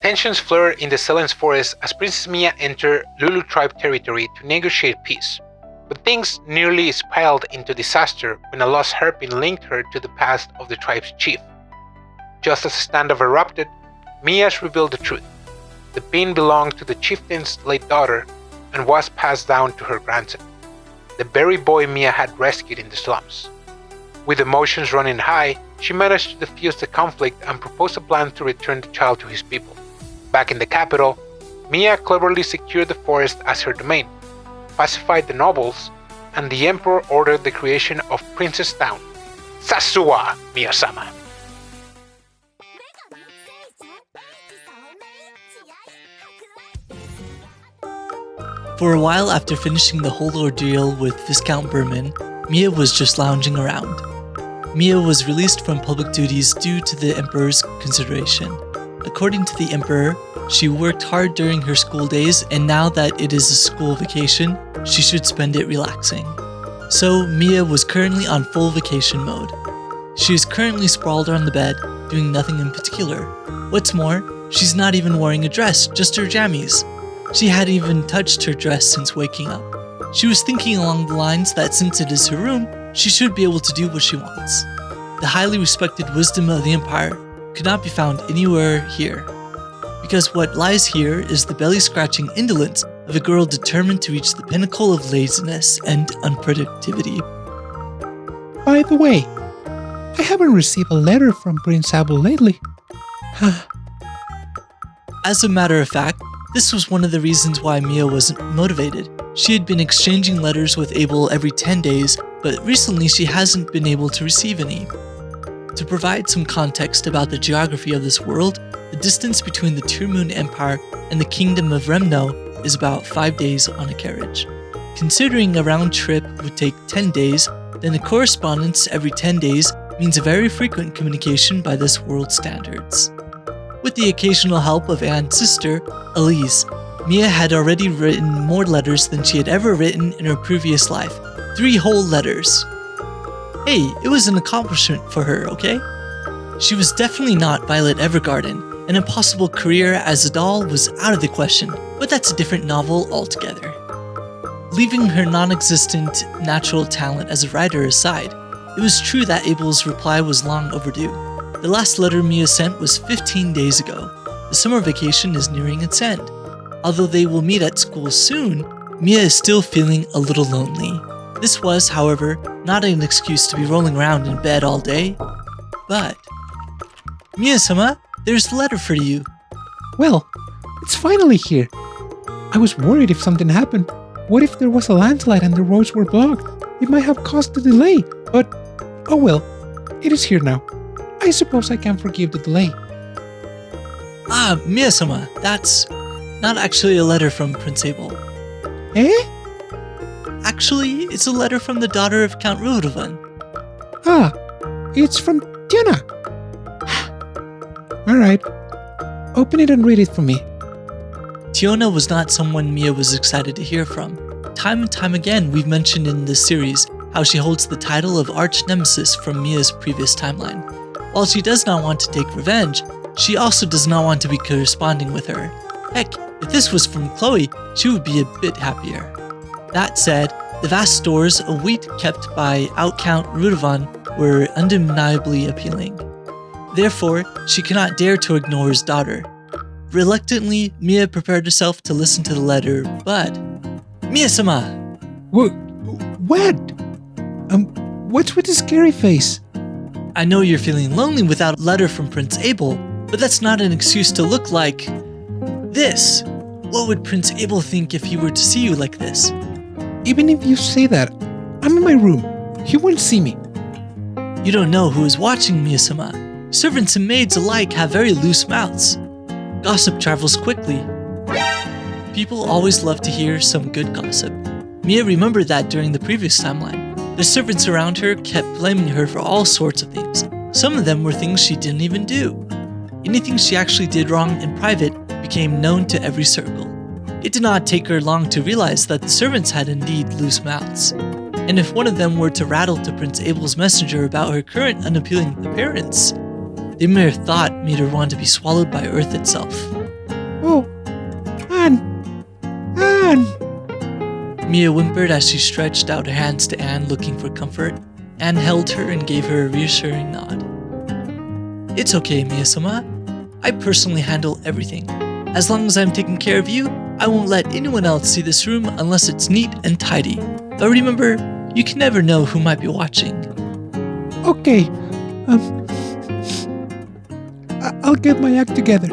Tensions flare in the Sealence Forest as Princess Mia enters Lulu tribe territory to negotiate peace, but things nearly spiraled into disaster when a lost hairpin linked her to the past of the tribe's chief. Just as a standoff erupted, Mia's revealed the truth. The pin belonged to the chieftain's late daughter and was passed down to her grandson, the very boy Mia had rescued in the slums. With emotions running high, she managed to defuse the conflict and propose a plan to return the child to his people. Back in the capital, Mia cleverly secured the forest as her domain, pacified the nobles, and the emperor ordered the creation of Princess Town, SASUWA Mia-Sama. For a while after finishing the whole ordeal with Viscount Berman, Mia was just lounging around. Mia was released from public duties due to the Emperor's consideration. According to the Emperor, she worked hard during her school days, and now that it is a school vacation, she should spend it relaxing. So, Mia was currently on full vacation mode. She is currently sprawled on the bed, doing nothing in particular. What's more, she's not even wearing a dress, just her jammies. She hadn't even touched her dress since waking up. She was thinking along the lines that since it is her room, she should be able to do what she wants. The highly respected wisdom of the Empire could not be found anywhere here, because what lies here is the belly-scratching indolence of a girl determined to reach the pinnacle of laziness and unproductivity. By the way, I haven't received a letter from Prince Abel lately. As a matter of fact, this was one of the reasons why Mia wasn't motivated. She had been exchanging letters with Abel every 10 days, but recently she hasn't been able to receive any. To provide some context about the geography of this world, the distance between the Tearmoon Empire and the Kingdom of Remno is about 5 days on a carriage. Considering a round trip would take 10 days, then a correspondence every 10 days means a very frequent communication by this world's standards. With the occasional help of Anne's sister, Elise, Mia had already written more letters than she had ever written in her previous life. 3 whole letters. Hey, it was an accomplishment for her, okay? She was definitely not Violet Evergarden, and a possible career as a doll was out of the question, but that's a different novel altogether. Leaving her non-existent natural talent as a writer aside, it was true that Abel's reply was long overdue. The last letter Mia sent was 15 days ago. The summer vacation is nearing its end. Although they will meet at school soon, Mia is still feeling a little lonely. This was, however, not an excuse to be rolling around in bed all day, but... Mia-sama, there's a letter for you. Well, it's finally here. I was worried if something happened. What if there was a landslide and the roads were blocked? It might have caused a delay, but oh well, it is here now. I suppose I can forgive the delay. Ah, Mia-sama, that's not actually a letter from Prince Abel. Eh? Actually, it's a letter from the daughter of Count Rudovan. Ah, it's from Tiana. Alright, open it and read it for me. Tiona was not someone Mia was excited to hear from. Time and time again, we've mentioned in this series how she holds the title of Arch Nemesis from Mia's previous timeline. While she does not want to take revenge, she also does not want to be corresponding with her. Heck, if this was from Chloe, she would be a bit happier. That said, the vast stores of wheat kept by Count Rudovan were undeniably appealing. Therefore, she cannot dare to ignore his daughter. Reluctantly, Mia prepared herself to listen to the letter, but... Mia-sama! What? What's with the scary face? I know you're feeling lonely without a letter from Prince Abel, but that's not an excuse to look like... this. What would Prince Abel think if he were to see you like this? Even if you say that, I'm in my room. He won't see me. You don't know who is watching, Mia-sama. Servants and maids alike have very loose mouths. Gossip travels quickly. People always love to hear some good gossip. Mia remembered that during the previous timeline. The servants around her kept blaming her for all sorts of things. Some of them were things she didn't even do. Anything she actually did wrong in private became known to every circle. It did not take her long to realize that the servants had indeed loose mouths. And if one of them were to rattle to Prince Abel's messenger about her current unappealing appearance, the mere thought made her want to be swallowed by Earth itself. Oh, Anne! Anne! Mia whimpered as she stretched out her hands to Anne looking for comfort. Anne held her and gave her a reassuring nod. It's okay, Mia-sama. I personally handle everything. As long as I'm taking care of you, I won't let anyone else see this room unless it's neat and tidy. But remember, you can never know who might be watching. Okay, I'll get my act together.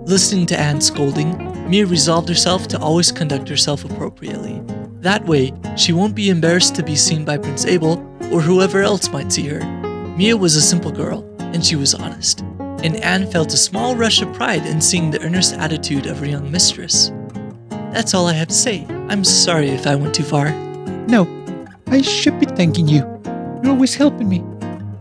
Listening to Anne's scolding, Mia resolved herself to always conduct herself appropriately. That way, she won't be embarrassed to be seen by Prince Abel or whoever else might see her. Mia was a simple girl, and she was honest. And Anne felt a small rush of pride in seeing the earnest attitude of her young mistress. That's all I have to say. I'm sorry if I went too far. No, I should be thanking you. You're always helping me.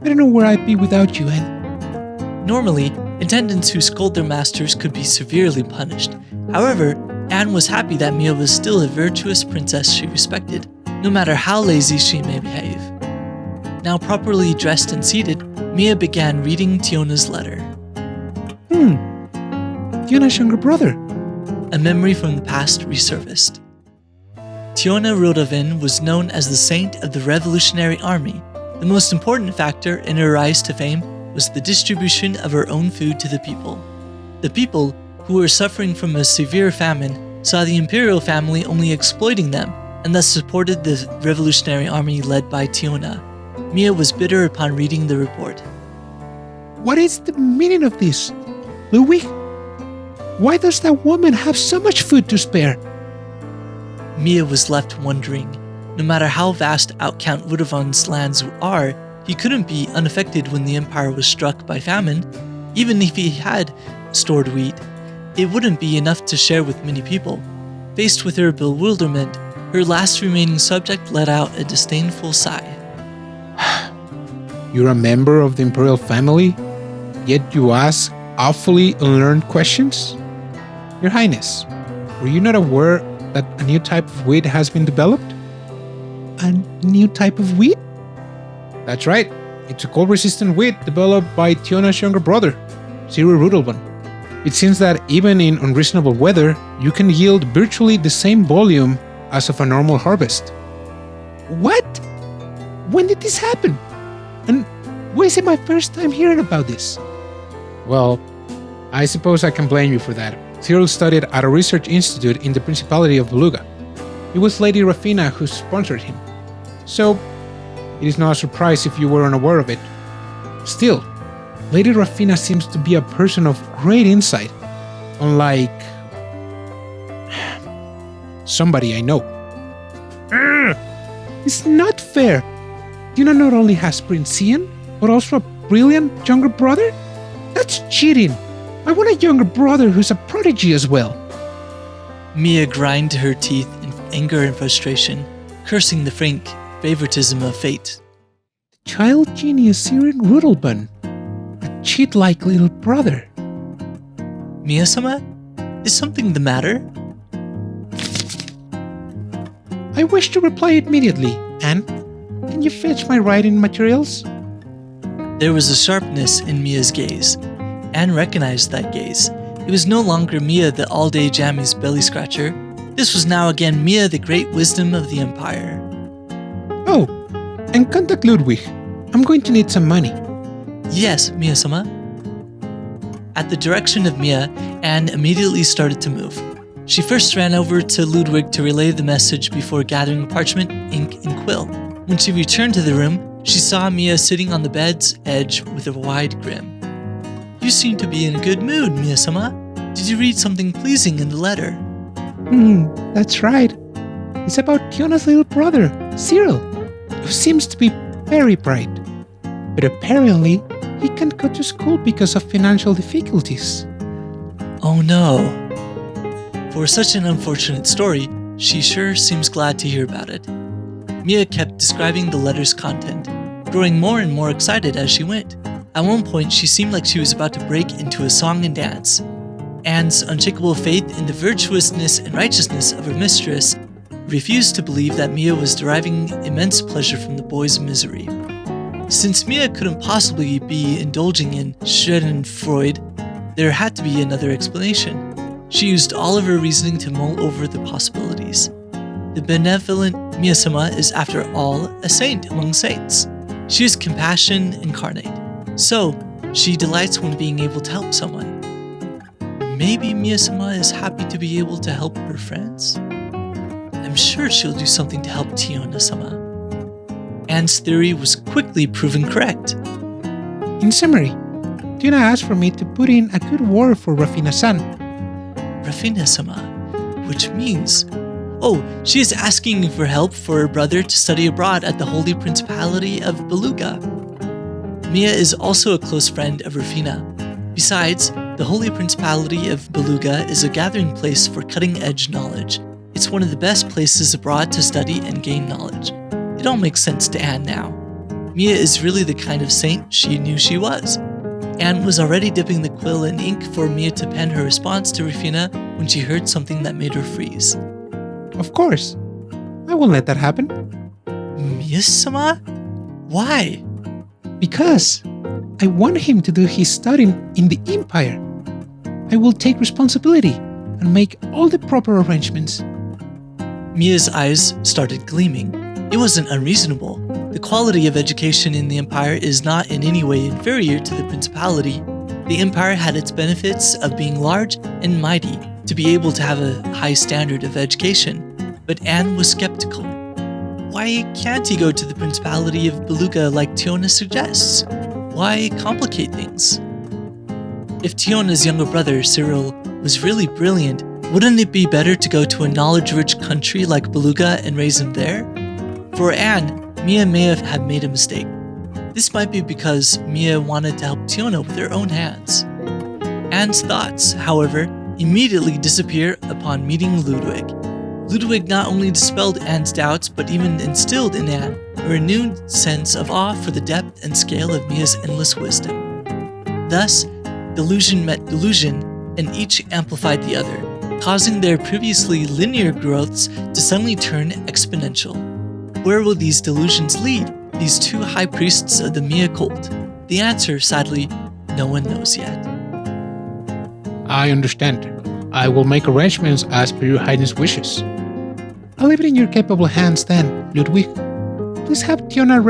I don't know where I'd be without you, Anne. Normally, attendants who scold their masters could be severely punished. However, Anne was happy that Mia was still a virtuous princess she respected, no matter how lazy she may behave. Now properly dressed and seated, Mia began reading Tiona's letter. Tiona's younger brother. A memory from the past resurfaced. Tiona Rodovin was known as the saint of the Revolutionary Army. The most important factor in her rise to fame was the distribution of her own food to the people. The people, who were suffering from a severe famine, saw the imperial family only exploiting them, and thus supported the Revolutionary Army led by Tiona. Mia was bitter upon reading the report. What is the meaning of this? Ludwig? Why does that woman have so much food to spare? Mia was left wondering. No matter how vast Count Ludovon's lands are, he couldn't be unaffected when the empire was struck by famine. Even if he had stored wheat, it wouldn't be enough to share with many people. Faced with her bewilderment, her last remaining subject let out a disdainful sigh. You're a member of the imperial family, yet you ask awfully unlearned questions? Your Highness, were you not aware that a new type of wheat has been developed? A new type of wheat? That's right. It's a cold-resistant wheat developed by Tiona's younger brother, Zero Rudelban. It seems that even in unreasonable weather, you can yield virtually the same volume as of a normal harvest. What? When did this happen? And why is it my first time hearing about this? Well, I suppose I can blame you for that. Cyril studied at a research institute in the Principality of Beluga. It was Lady Rafina who sponsored him. So, it is not a surprise if you were unaware of it. Still, Lady Rafina seems to be a person of great insight, unlike somebody I know. It's not fair. Tina not only has Prince Ian, but also a brilliant younger brother? That's cheating. I want a younger brother who's a prodigy as well. Mia grind her teeth in anger and frustration, cursing the frank favoritism of fate. Child genius Siren Rudelban. A cheat-like little brother. Mia-sama? Is something the matter? I wish to reply immediately. Anne, can you fetch my writing materials? There was a sharpness in Mia's gaze. Anne recognized that gaze. It was no longer Mia the all-day jammies belly scratcher. This was now again Mia the great wisdom of the empire. Oh, and contact Ludwig. I'm going to need some money. Yes, Mia-sama. At the direction of Mia, Anne immediately started to move. She first ran over to Ludwig to relay the message before gathering parchment, ink, and quill. When she returned to the room, she saw Mia sitting on the bed's edge with a wide grin. You seem to be in a good mood, Mia-sama. Did you read something pleasing in the letter? That's right. It's about Tiona's little brother, Cyril, who seems to be very bright. But apparently, he can't go to school because of financial difficulties. Oh no. For such an unfortunate story, she sure seems glad to hear about it. Mia kept describing the letter's content, growing more and more excited as she went. At one point, she seemed like she was about to break into a song and dance. Anne's unshakable faith in the virtuousness and righteousness of her mistress refused to believe that Mia was deriving immense pleasure from the boy's misery. Since Mia couldn't possibly be indulging in Schadenfreude, There had to be another explanation. She used all of her reasoning to mull over the possibilities. The benevolent Mia-Sama is, after all, a saint among saints. She is compassion incarnate, so she delights when being able to help someone. Maybe Mia-Sama is happy to be able to help her friends? I'm sure she'll do something to help Tiona-sama. Anne's theory was quickly proven correct. In summary, Tiona asked for me to put in a good word for Rafina-san. Rafina-sama, which means... Oh, she is asking for help for her brother to study abroad at the Holy Principality of Beluga. Mia is also a close friend of Rafina. Besides, the Holy Principality of Beluga is a gathering place for cutting-edge knowledge. It's one of the best places abroad to study and gain knowledge. It all makes sense to Anne now. Mia is really the kind of saint she knew she was. Anne was already dipping the quill in ink for Mia to pen her response to Rafina when she heard something that made her freeze. Of course. I won't let that happen. Mia-sama? Why? Because I want him to do his studying in the Empire. I will take responsibility and make all the proper arrangements. Mia's eyes started gleaming. It wasn't unreasonable. The quality of education in the Empire is not in any way inferior to the Principality. The Empire had its benefits of being large and mighty to be able to have a high standard of education. But Anne was skeptical. Why can't he go to the Principality of Beluga like Tiona suggests? Why complicate things? If Tiona's younger brother, Cyril, was really brilliant, wouldn't it be better to go to a knowledge-rich country like Beluga and raise him there? For Anne, Mia may have made a mistake. This might be because Mia wanted to help Tiona with her own hands. Anne's thoughts, however, immediately disappear upon meeting Ludwig. Ludwig not only dispelled Anne's doubts, but even instilled in Anne a renewed sense of awe for the depth and scale of Mia's endless wisdom. Thus, delusion met delusion, and each amplified the other, causing their previously linear growths to suddenly turn exponential. Where will these delusions lead, these two high priests of the Mia cult? The answer, sadly, no one knows yet. I understand. I will make arrangements as per your highness' wishes. I'll leave it in your capable hands then, Ludwig. Please have Tiona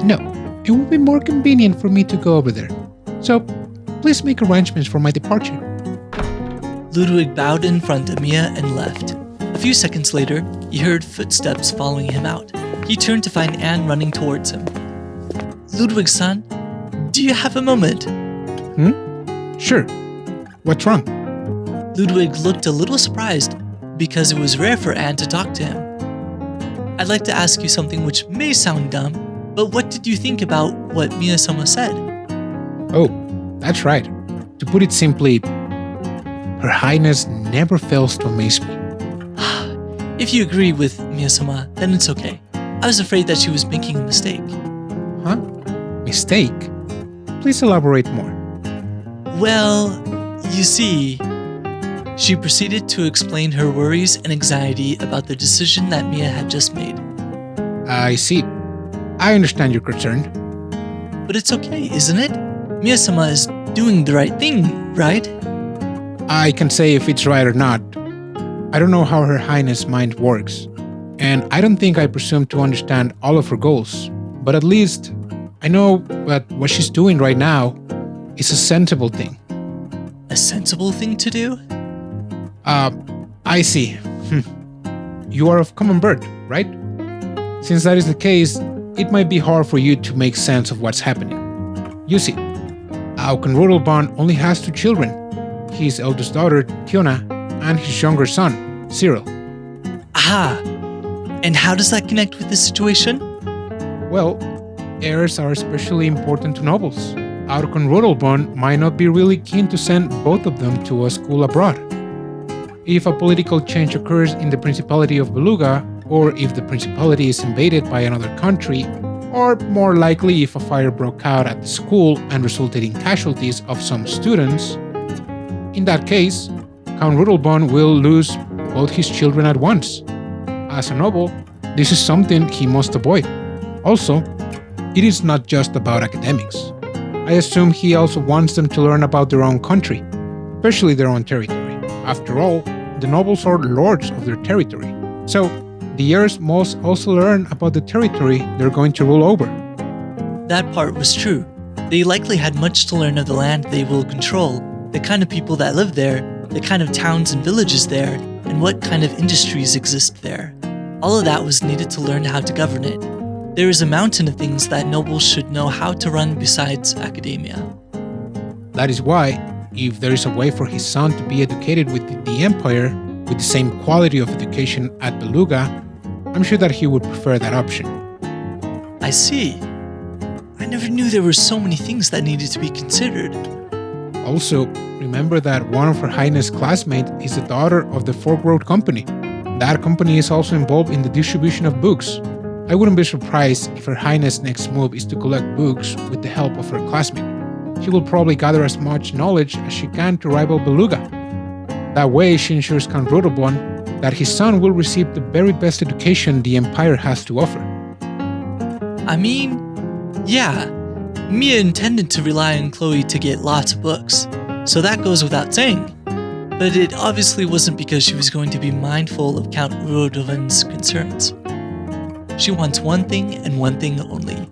No, it will be more convenient for me to go over there. So, please make arrangements for my departure. Ludwig bowed in front of Mia and left. A few seconds later, he heard footsteps following him out. He turned to find Anne running towards him. Ludwig-san, do you have a moment? Sure. What's wrong? Ludwig looked a little surprised because it was rare for Anne to talk to him. I'd like to ask you something which may sound dumb, but what did you think about what Mia-sama said? Oh, that's right. To put it simply, Her Highness never fails to amaze me. If you agree with Mia-sama, then it's okay. I was afraid that she was making a mistake. Huh? Mistake? Please elaborate more. Well, you see... She proceeded to explain her worries and anxiety about the decision that Mia had just made. I see. I understand your concern. But it's okay, isn't it? Mia-sama is doing the right thing, right? I can say if it's right or not. I don't know how Her Highness' mind works, and I don't think I presume to understand all of her goals, but at least I know that what she's doing right now is a sensible thing. A sensible thing to do? I see. You are of common birth, right? Since that is the case, it might be hard for you to make sense of what's happening. You see, Auken Rudolbahn only has 2 children, his eldest daughter, Tiona, and his younger son, Cyril. Ah, and how does that connect with this situation? Well, heirs are especially important to nobles. Auken Rudolbahn might not be really keen to send both of them to a school abroad. If a political change occurs in the Principality of Beluga, or if the Principality is invaded by another country, or more likely if a fire broke out at the school and resulted in casualties of some students, in that case, Count Rudolbahn will lose both his children at once. As a noble, this is something he must avoid. Also, it is not just about academics. I assume he also wants them to learn about their own country, especially their own territory. After all, the nobles are lords of their territory. So, the heirs must also learn about the territory they're going to rule over. That part was true. They likely had much to learn of the land they will control, the kind of people that live there, the kind of towns and villages there, and what kind of industries exist there. All of that was needed to learn how to govern it. There is a mountain of things that nobles should know how to run besides academia. That is why, if there is a way for his son to be educated with the Empire, with the same quality of education at Beluga, I'm sure that he would prefer that option. I see. I never knew there were so many things that needed to be considered. Also, remember that one of Her Highness' classmates is the daughter of the Fork Road Company. That company is also involved in the distribution of books. I wouldn't be surprised if Her Highness' next move is to collect books with the help of her classmate. She will probably gather as much knowledge as she can to rival Beluga. That way, she ensures Count Rudolbon that his son will receive the very best education the Empire has to offer. I mean, yeah, Mia intended to rely on Chloe to get lots of books, so that goes without saying. But it obviously wasn't because she was going to be mindful of Count Rudolfin's concerns. She wants one thing and one thing only: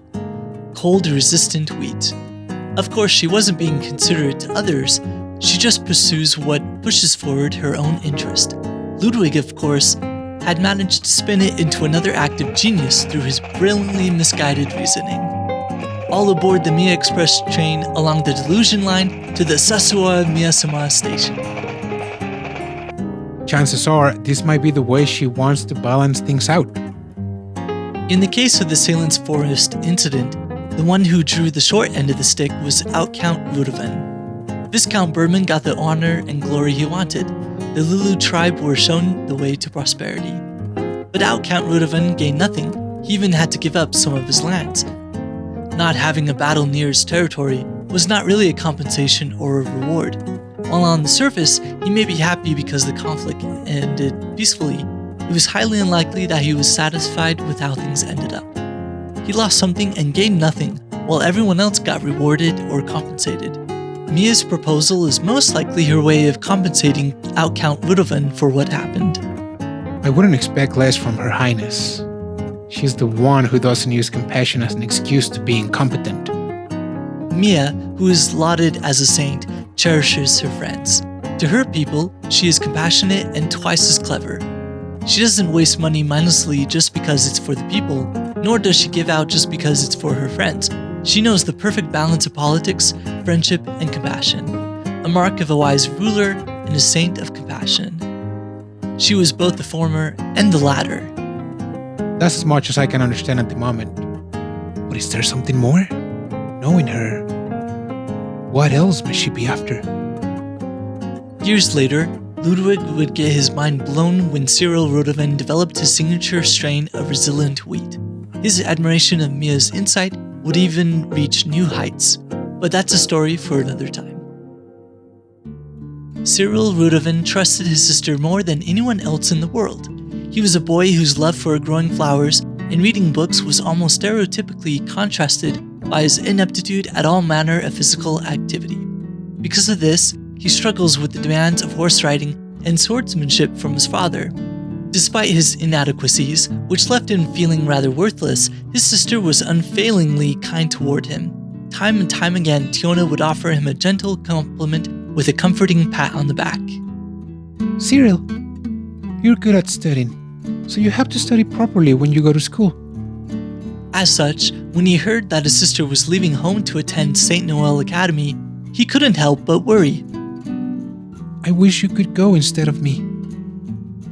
cold-resistant wheat. Of course, she wasn't being considerate to others, she just pursues what pushes forward her own interest. Ludwig, of course, had managed to spin it into another act of genius through his brilliantly misguided reasoning. All aboard the Mia Express train along the Delusion line to the SASUWA Mia-Sama station. Chances are, this might be the way she wants to balance things out. In the case of the Sealence Forest incident, the one who drew the short end of the stick was Count Rudolfin. Viscount Berman got the honor and glory he wanted. The Lulu tribe were shown the way to prosperity. But Count Rudolfin gained nothing. He even had to give up some of his lands. Not having a battle near his territory was not really a compensation or a reward. While on the surface, he may be happy because the conflict ended peacefully, it was highly unlikely that he was satisfied with how things ended up. He lost something and gained nothing, while everyone else got rewarded or compensated. Mia's proposal is most likely her way of compensating Count Rudolfin for what happened. I wouldn't expect less from Her Highness. She's the one who doesn't use compassion as an excuse to be incompetent. Mia, who is lauded as a saint, cherishes her friends. To her people, she is compassionate and twice as clever. She doesn't waste money mindlessly just because it's for the people, nor does she give out just because it's for her friends. She knows the perfect balance of politics, friendship, and compassion, a mark of a wise ruler and a saint of compassion. She was both the former and the latter. That's as much as I can understand at the moment. But is there something more? Knowing her, what else may she be after? Years later, Ludwig would get his mind blown when Cyril Rudolfin developed his signature strain of resilient wheat. His admiration of Mia's insight would even reach new heights, but that's a story for another time. Cyril Rudolfin trusted his sister more than anyone else in the world. He was a boy whose love for growing flowers and reading books was almost stereotypically contrasted by his ineptitude at all manner of physical activity. Because of this, he struggles with the demands of horse riding and swordsmanship from his father. Despite his inadequacies, which left him feeling rather worthless, his sister was unfailingly kind toward him. Time and time again, Tiona would offer him a gentle compliment with a comforting pat on the back. Cyril, you're good at studying, so you have to study properly when you go to school. As such, when he heard that his sister was leaving home to attend St. Noel Academy, he couldn't help but worry. I wish you could go instead of me.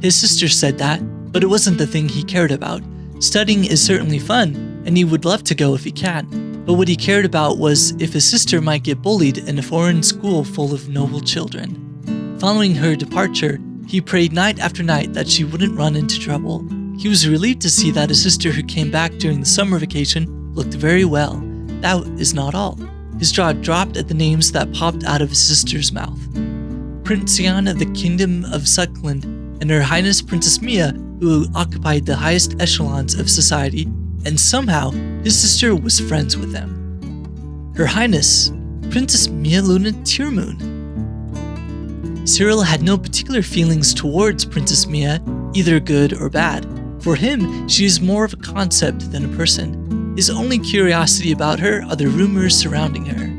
His sister said that, but it wasn't the thing he cared about. Studying is certainly fun, and he would love to go if he can. But what he cared about was if his sister might get bullied in a foreign school full of noble children. Following her departure, he prayed night after night that she wouldn't run into trouble. He was relieved to see that his sister who came back during the summer vacation looked very well. That is not all. His jaw dropped at the names that popped out of his sister's mouth. Prince Jan of the Kingdom of Suckland and Her Highness Princess Mia, who occupied the highest echelons of society, and somehow his sister was friends with them. Her Highness, Princess Mia-Luna Tearmoon. Cyril had no particular feelings towards Princess Mia, either good or bad. For him, she is more of a concept than a person. His only curiosity about her are the rumors surrounding her.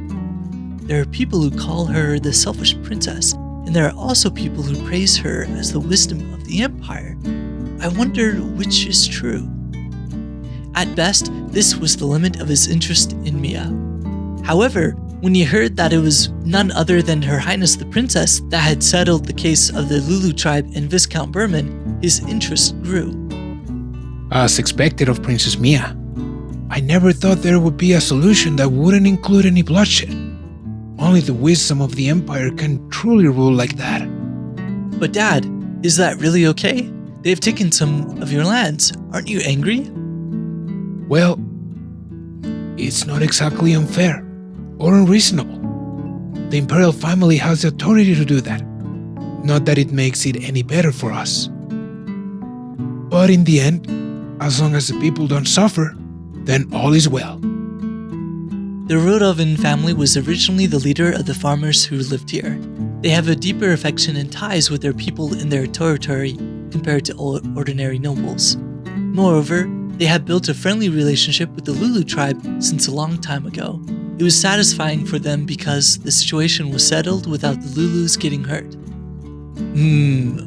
There are people who call her the selfish princess, and there are also people who praise her as the wisdom of the empire. I wonder which is true. At best, this was the limit of his interest in Mia. However, when he heard that it was none other than Her Highness the Princess that had settled the case of the Lulu tribe and Viscount Berman, his interest grew. As expected of Princess Mia, I never thought there would be a solution that wouldn't include any bloodshed. Only the wisdom of the Empire can truly rule like that. But Dad, is that really okay? They've taken some of your lands. Aren't you angry? Well, it's not exactly unfair or unreasonable. The Imperial family has the authority to do that. Not that it makes it any better for us. But in the end, as long as the people don't suffer, then all is well. The Rodovan family was originally the leader of the farmers who lived here. They have a deeper affection and ties with their people in their territory compared to ordinary nobles. Moreover, they had built a friendly relationship with the Lulu tribe since a long time ago. It was satisfying for them because the situation was settled without the Lulus getting hurt.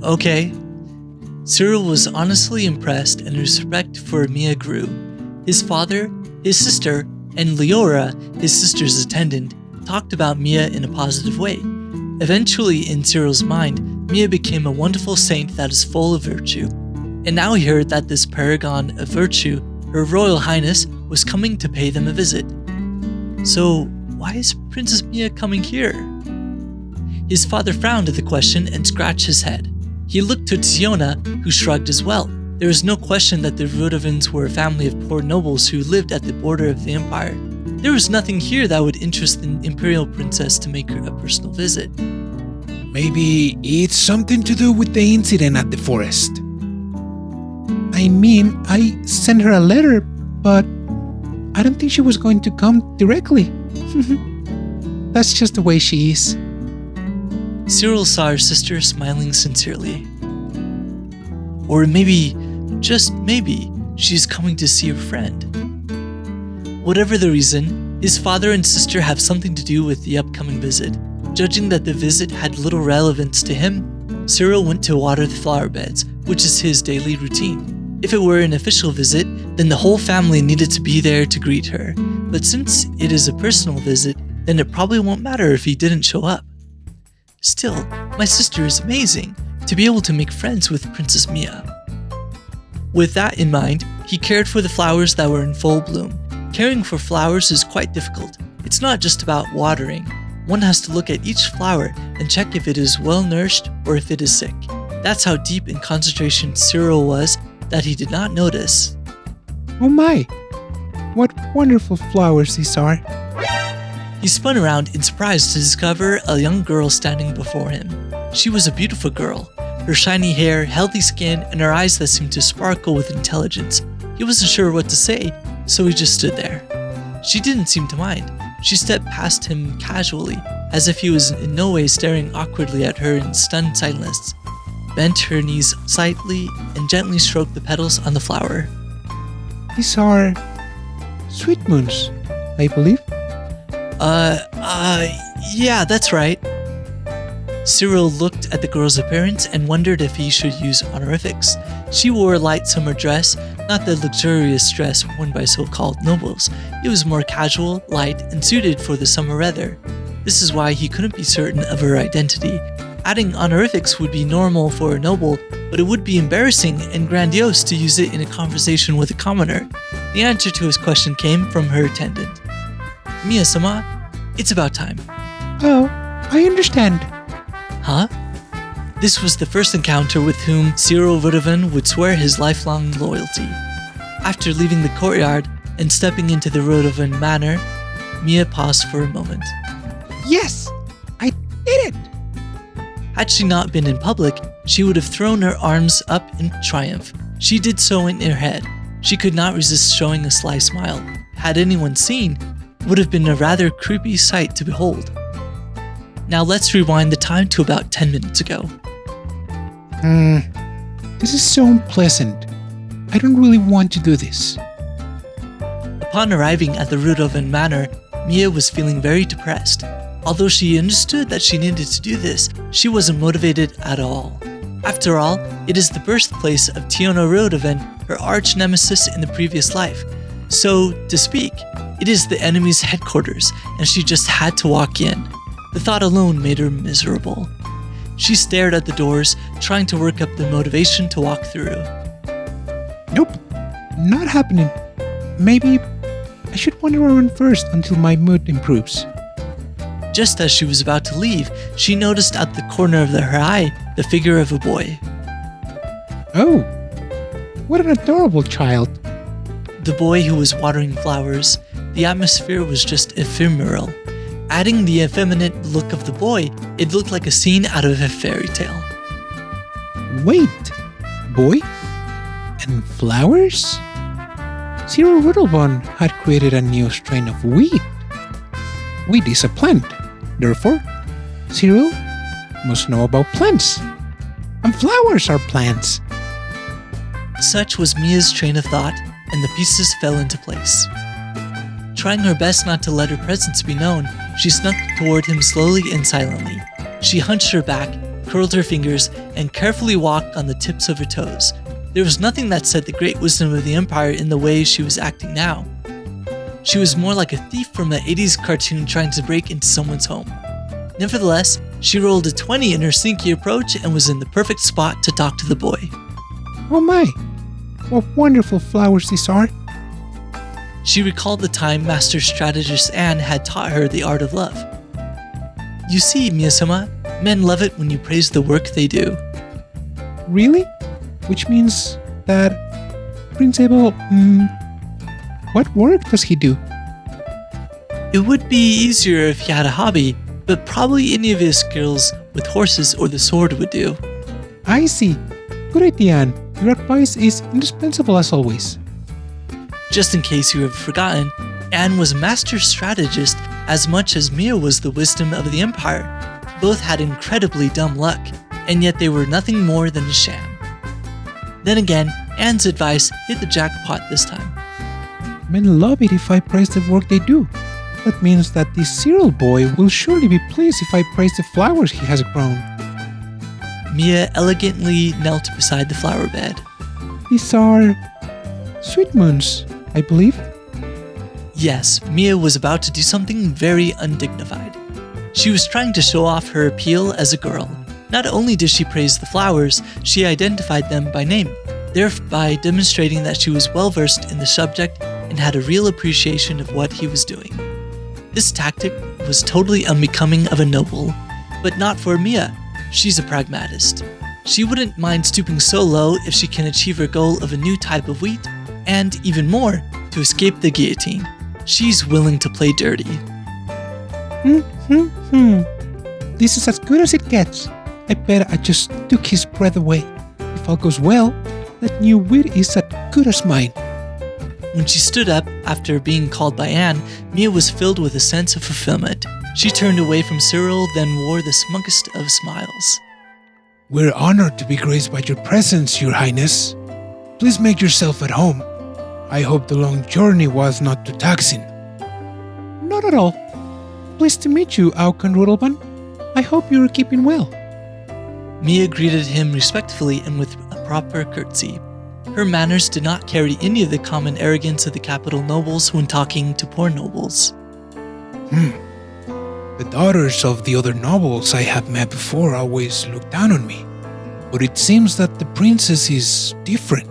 Okay. Cyril was honestly impressed and respect for Mia grew. His father, his sister, and Leora, his sister's attendant, talked about Mia in a positive way. Eventually, in Cyril's mind, Mia became a wonderful saint that is full of virtue. And now he heard that this paragon of virtue, Her Royal Highness, was coming to pay them a visit. So, why is Princess Mia coming here? His father frowned at the question and scratched his head. He looked to Tiona, who shrugged as well. There was no question that the Rodovans were a family of poor nobles who lived at the border of the empire. There was nothing here that would interest the imperial princess to make her a personal visit. Maybe it's something to do with the incident at the forest. I mean, I sent her a letter, but I don't think she was going to come directly. That's just the way she is. Cyril saw her sister smiling sincerely. Or maybe, just maybe, she's coming to see a friend. Whatever the reason, his father and sister have something to do with the upcoming visit. Judging that the visit had little relevance to him, Cyril went to water the flower beds, which is his daily routine. If it were an official visit, then the whole family needed to be there to greet her. But since it is a personal visit, then it probably won't matter if he didn't show up. Still, my sister is amazing. To be able to make friends with Princess Mia. With that in mind, he cared for the flowers that were in full bloom. Caring for flowers is quite difficult. It's not just about watering. One has to look at each flower and check if it is well nourished or if it is sick. That's how deep in concentration Cyril was that he did not notice. Oh my! What wonderful flowers these are. He spun around in surprise to discover a young girl standing before him. She was a beautiful girl. Her shiny hair, healthy skin, and her eyes that seemed to sparkle with intelligence. He wasn't sure what to say, so he just stood there. She didn't seem to mind. She stepped past him casually, as if he was in no way staring awkwardly at her in stunned silence, bent her knees slightly, and gently stroked the petals on the flower. These are sweet moons, I believe. Yeah, that's right. Cyril looked at the girl's appearance and wondered if he should use honorifics. She wore a light summer dress, not the luxurious dress worn by so-called nobles. It was more casual, light, and suited for the summer weather. This is why he couldn't be certain of her identity. Adding honorifics would be normal for a noble, but it would be embarrassing and grandiose to use it in a conversation with a commoner. The answer to his question came from her attendant. Mia-Sama, it's about time. Oh, I understand. Huh? This was the first encounter with whom Cyril Rodovan would swear his lifelong loyalty. After leaving the courtyard and stepping into the Rodovan manor, Mia paused for a moment. Yes, I did it! Had she not been in public, she would have thrown her arms up in triumph. She did so in her head. She could not resist showing a sly smile. Had anyone seen, would have been a rather creepy sight to behold. Now let's rewind the time to about 10 minutes ago. This is so unpleasant. I don't really want to do this. Upon arriving at the Rudovan Manor, Mia was feeling very depressed. Although she understood that she needed to do this, she wasn't motivated at all. After all, it is the birthplace of Tiona Rudovan, her arch nemesis in the previous life. So, to speak, it is the enemy's headquarters, and she just had to walk in. The thought alone made her miserable. She stared at the doors, trying to work up the motivation to walk through. Nope, not happening. Maybe I should wander around first until my mood improves. Just as she was about to leave, she noticed at the corner of her eye the figure of a boy. Oh, what an adorable child. The boy who was watering flowers. The atmosphere was just ephemeral. Adding the effeminate look of the boy, it looked like a scene out of a fairy tale. Wait, boy? And flowers? Cyril Riddlebone had created a new strain of wheat. Wheat is a plant. Therefore, Cyril must know about plants. And flowers are plants. Such was Mia's train of thought, and the pieces fell into place. Trying her best not to let her presence be known, she snuck toward him slowly and silently. She hunched her back, curled her fingers, and carefully walked on the tips of her toes. There was nothing that said the great wisdom of the Empire in the way she was acting now. She was more like a thief from an 80s cartoon trying to break into someone's home. Nevertheless, she rolled a 20 in her sneaky approach and was in the perfect spot to talk to the boy. Oh my, what wonderful flowers these are. She recalled the time Master Strategist Anne had taught her the art of love. You see, Mia-Sama, men love it when you praise the work they do. Really? Which means that Prince Abel, what work does he do? It would be easier if he had a hobby, but probably any of his skills with horses or the sword would do. I see. Good idea, Anne. Your advice is indispensable as always. Just in case you have forgotten, Anne was a master strategist as much as Mia was the wisdom of the Empire. Both had incredibly dumb luck, and yet they were nothing more than a sham. Then again, Anne's advice hit the jackpot this time. Men love it if I praise the work they do. That means that this Cyril boy will surely be pleased if I praise the flowers he has grown. Mia elegantly knelt beside the flower bed. These are sweet moons, I believe. Yes, Mia was about to do something very undignified. She was trying to show off her appeal as a girl. Not only did she praise the flowers, she identified them by name, thereby demonstrating that she was well versed in the subject and had a real appreciation of what he was doing. This tactic was totally unbecoming of a noble, but not for Mia. She's a pragmatist. She wouldn't mind stooping so low if she can achieve her goal of a new type of wheat, and even more, to escape the guillotine. She's willing to play dirty. This is as good as it gets. I bet I just took his breath away. If all goes well, that new wheat is as good as mine. When she stood up after being called by Anne, Mia was filled with a sense of fulfillment. She turned away from Cyril, then wore the smuggest of smiles. We're honored to be graced by your presence, Your Highness. Please make yourself at home. I hope the long journey was not too taxing. Not at all. Pleased to meet you, Aukan Rudelban. I hope you are keeping well. Mia greeted him respectfully and with a proper curtsy. Her manners did not carry any of the common arrogance of the capital nobles when talking to poor nobles. The daughters of the other nobles I have met before always look down on me. But it seems that the princess is different.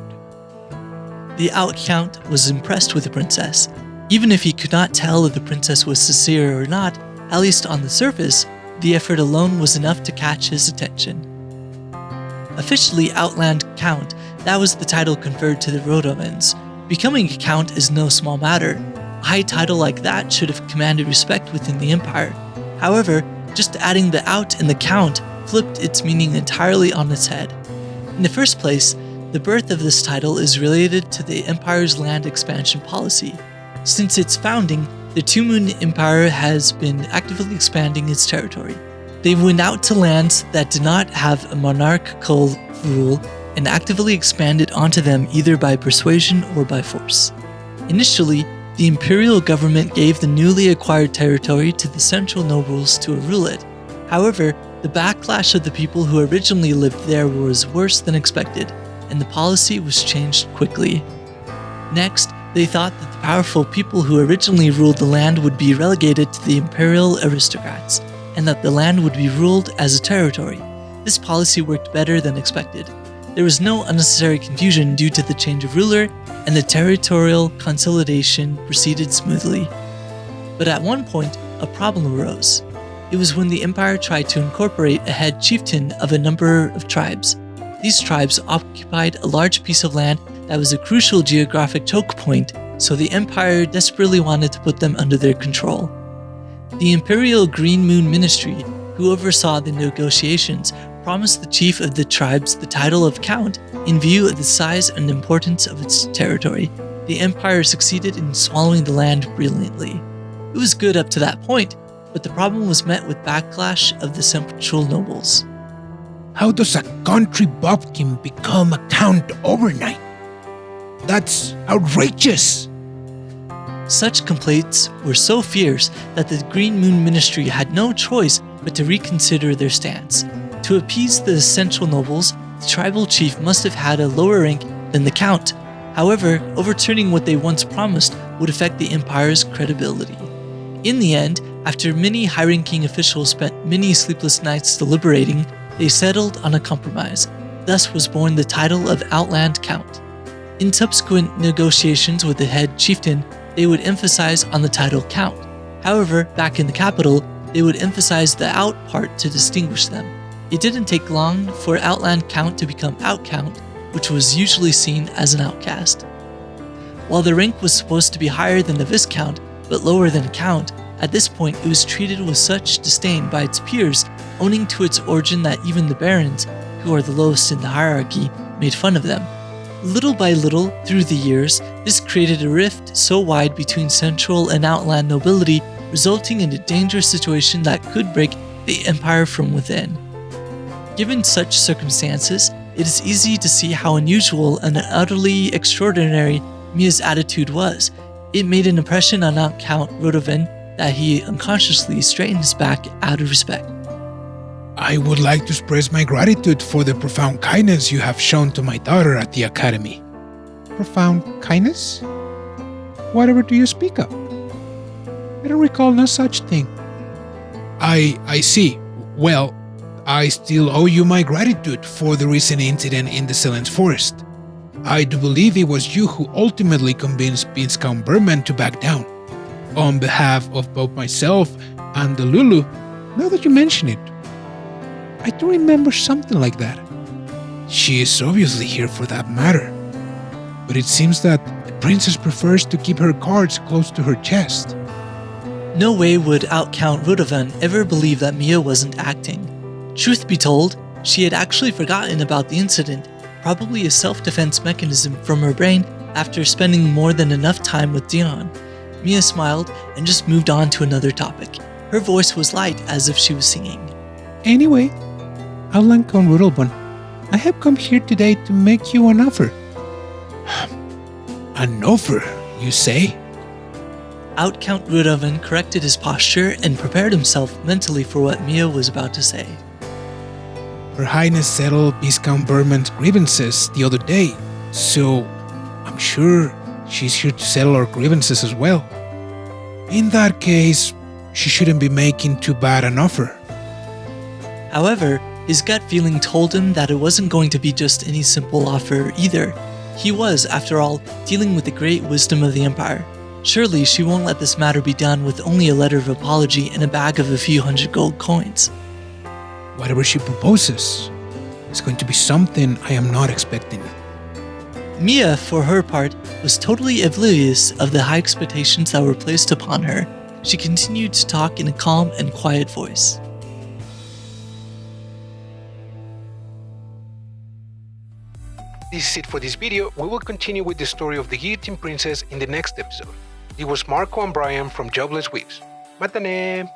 The Out-Count was impressed with the princess. Even if he could not tell if the princess was sincere or not, at least on the surface, the effort alone was enough to catch his attention. Officially Outland Count, that was the title conferred to the Rodovans. Becoming a count is no small matter. A high title like that should have commanded respect within the Empire. However, just adding the out in the count flipped its meaning entirely on its head. In the first place, the birth of this title is related to the Empire's land expansion policy. Since its founding, the Tearmoon Empire has been actively expanding its territory. They went out to lands that did not have a monarchical rule and actively expanded onto them either by persuasion or by force. Initially, the imperial government gave the newly acquired territory to the central nobles to rule it. However, the backlash of the people who originally lived there was worse than expected, and the policy was changed quickly. Next, they thought that the powerful people who originally ruled the land would be relegated to the imperial aristocrats, and that the land would be ruled as a territory. This policy worked better than expected. There was no unnecessary confusion due to the change of ruler, and the territorial consolidation proceeded smoothly. But at one point, a problem arose. It was when the empire tried to incorporate a head chieftain of a number of tribes. These tribes occupied a large piece of land that was a crucial geographic choke point, so the empire desperately wanted to put them under their control. The Imperial Green Moon Ministry, who oversaw the negotiations, promised the chief of the tribes the title of Count in view of the size and importance of its territory. The empire succeeded in swallowing the land brilliantly. It was good up to that point, but the problem was met with backlash of the central nobles. How does a country bumpkin become a count overnight? That's outrageous! Such complaints were so fierce that the Green Moon Ministry had no choice but to reconsider their stance. To appease the central nobles, the tribal chief must have had a lower rank than the count. However, overturning what they once promised would affect the empire's credibility. In the end, after many high-ranking officials spent many sleepless nights deliberating, they settled on a compromise. Thus was born the title of Outland Count. In subsequent negotiations with the head chieftain, they would emphasize on the title Count. However, back in the capital, they would emphasize the out part to distinguish them. It didn't take long for Outland Count to become Outcount, which was usually seen as an outcast. While the rank was supposed to be higher than the Viscount, but lower than Count, at this point it was treated with such disdain by its peers, owing to its origin that even the barons, who are the lowest in the hierarchy, made fun of them. Little by little, through the years, this created a rift so wide between central and outland nobility, resulting in a dangerous situation that could break the empire from within. Given such circumstances, it is easy to see how unusual and utterly extraordinary Mia's attitude was. It made an impression on Count Rodovan that he unconsciously straightened his back out of respect. I would like to express my gratitude for the profound kindness you have shown to my daughter at the academy. Profound kindness? Whatever do you speak of? I don't recall no such thing. I see. Well, I still owe you my gratitude for the recent incident in the Sealence Forest. I do believe it was you who ultimately convinced Viscount Berman to back down. On behalf of both myself and the Lulu, now that you mention it, I do remember something like that. She is obviously here for that matter. But it seems that the princess prefers to keep her cards close to her chest. No way would Count Rodovan ever believe that Mia wasn't acting. Truth be told, she had actually forgotten about the incident, probably a self-defense mechanism from her brain after spending more than enough time with Dion. Mia smiled and just moved on to another topic. Her voice was light as if she was singing. Anyway, Outland Count Rodovan, I have come here today to make you an offer. An offer, you say? Count Rodovan corrected his posture and prepared himself mentally for what Mia was about to say. Her Highness settled Viscount Berman's grievances the other day, so I'm sure she's here to settle our grievances as well. In that case, she shouldn't be making too bad an offer. However, his gut feeling told him that it wasn't going to be just any simple offer either. He was, after all, dealing with the great wisdom of the Empire. Surely she won't let this matter be done with only a letter of apology and a bag of a few hundred gold coins. Whatever she proposes, is going to be something I am not expecting. Mia, for her part, was totally oblivious of the high expectations that were placed upon her. She continued to talk in a calm and quiet voice. This is it for this video. We will continue with the story of the Guillotine Princess in the next episode. It was Marco and Brian from Jobless Weeks. Matane!